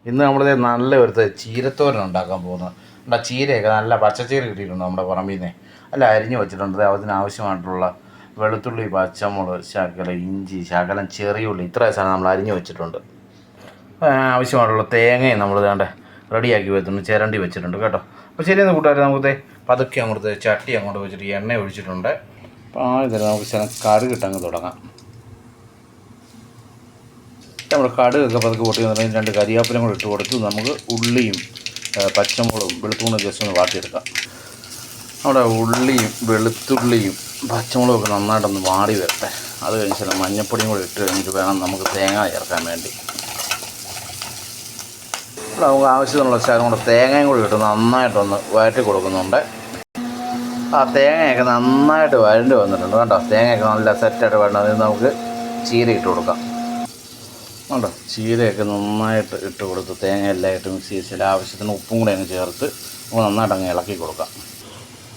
ഇന്ന് നമ്മൾ നല്ല ഒരു ചീരത്തോരൻ ഉണ്ടാക്കാൻ പോകുന്നത്. നമ്മുടെ ചീരയൊക്കെ നല്ല പച്ചച്ചീര കിട്ടിയിട്ടുണ്ട് നമ്മുടെ പറമ്പിൽ നിന്ന്. അല്ല അരിഞ്ഞു വെച്ചിട്ടുണ്ട്. അതിനാവശ്യമായിട്ടുള്ള വെളുത്തുള്ളി, പച്ചമുളക്, ശകലം ഇഞ്ചി, ശകലം ചെറിയുള്ളി, ഇത്രയും സാധനം നമ്മൾ അരിഞ്ഞു വെച്ചിട്ടുണ്ട്. ആവശ്യമായിട്ടുള്ള തേങ്ങയും നമ്മൾ വേണ്ട റെഡിയാക്കി വെച്ചിട്ടുണ്ട്, ചിരണ്ടി വെച്ചിട്ടുണ്ട് കേട്ടോ. അപ്പോൾ ശരിയെന്ന് കൂട്ടുകാരെ, നമുക്ക് പതുക്കെ അങ്ങോട്ട് ചട്ടി അങ്ങോട്ട് വെച്ചിട്ട് എണ്ണ ഒഴിച്ചിട്ടുണ്ട്. അപ്പോൾ ആദ്യം നമുക്ക് ശകലം കടുക് ഇട്ടങ്ങ് തുടങ്ങാം. നമ്മൾ കടുകൊക്കെ പതുക്കെ പൊട്ടി വന്നിട്ടുണ്ടെങ്കിൽ 2 കരിയാപ്പിലും കൂടെ ഇട്ട് കൊടുത്ത് നമുക്ക് ഉള്ളിയും പച്ചമുളകും വെളുത്തുള്ളിയും ജസ്റ്റ് ഒന്ന് വാട്ടിയെടുക്കാം. നമ്മുടെ ഉള്ളിയും വെളുത്തുള്ളിയും പച്ചമുളകും ഒക്കെ നന്നായിട്ടൊന്ന് വാടി വരട്ടെ. അത് കഴിഞ്ഞ് ചില മഞ്ഞപ്പൊടിയും കൂടെ ഇട്ട് കഴിഞ്ഞിട്ട് വേണം നമുക്ക് തേങ്ങ ചേർക്കാൻ വേണ്ടി. ഇവിടെ നമുക്ക് ആവശ്യത്തിനുള്ള ശകലം കൂടെ തേങ്ങയും കൂടി ഇട്ട് നന്നായിട്ടൊന്ന് വഴറ്റി കൊടുക്കുന്നുണ്ട്. ആ തേങ്ങയൊക്കെ നന്നായിട്ട് വഴണ്ടി വന്നിട്ടുണ്ട് കേട്ടോ. തേങ്ങയൊക്കെ നല്ല സെറ്റായിട്ട് വരണം. അതിന് നമുക്ക് ചീര ഇട്ട് കൊടുക്കാം കേട്ടോ. ചീരയൊക്കെ നന്നായിട്ട് ഇട്ട് കൊടുത്ത് തേങ്ങ എല്ലാം ഇട്ട് മിക്സ് ചെയ്ത് ചില ആവശ്യത്തിന് ഉപ്പും കൂടെ അങ്ങ് ചേർത്ത് നമുക്ക് നന്നായിട്ട് അങ്ങ് ഇളക്കി കൊടുക്കാം.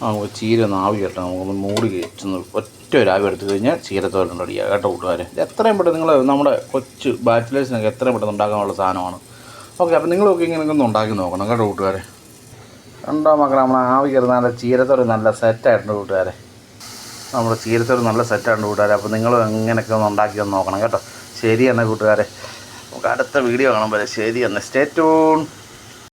നമുക്ക് ചീര ഒന്ന് ആവി കെട്ടാം. നമുക്കൊന്ന് മൂടി വെച്ചൊന്ന് ഒറ്റ ഒരു ആവി എടുത്തു കഴിഞ്ഞാൽ ചീരത്തോരൻ റെഡിയാകും കേട്ടോ കൂട്ടുകാർ. എത്രയും പെട്ടെന്ന് നിങ്ങൾ നമ്മുടെ കൊച്ചു ബാച്ചിലേഴ്സിനൊക്കെ എത്രയും പെട്ടെന്ന് ഉണ്ടാക്കാനുള്ള സാധനമാണ്. ഓക്കെ, അപ്പോൾ നിങ്ങളൊക്കെ ഇങ്ങനെയൊക്കെ ഒന്ന് ഉണ്ടാക്കി നോക്കണം കേട്ടോ കൂട്ടുകാരെ. കണ്ടോ മക്കളെ, നമ്മൾ ആവി കയറുന്ന നല്ല ചീരത്തോരൻ നല്ല സെറ്റായിട്ടുണ്ട് കൂട്ടുകാരെ. നമ്മുടെ ചീരത്തോരൻ നല്ല സെറ്റായിട്ടുണ്ട് കൂട്ടുകാരെ. അപ്പോൾ നിങ്ങളും എങ്ങനെയൊക്കെ ഒന്ന് ഉണ്ടാക്കി ഒന്ന് നോക്കണം കേട്ടോ. ശരി എന്നാൽ കൂട്ടുകാരെ, നമുക്ക് അടുത്ത വീഡിയോ കാണുമ്പോൾ ശരി എന്നാൽ സ്റ്റേ ട്യൂൺ.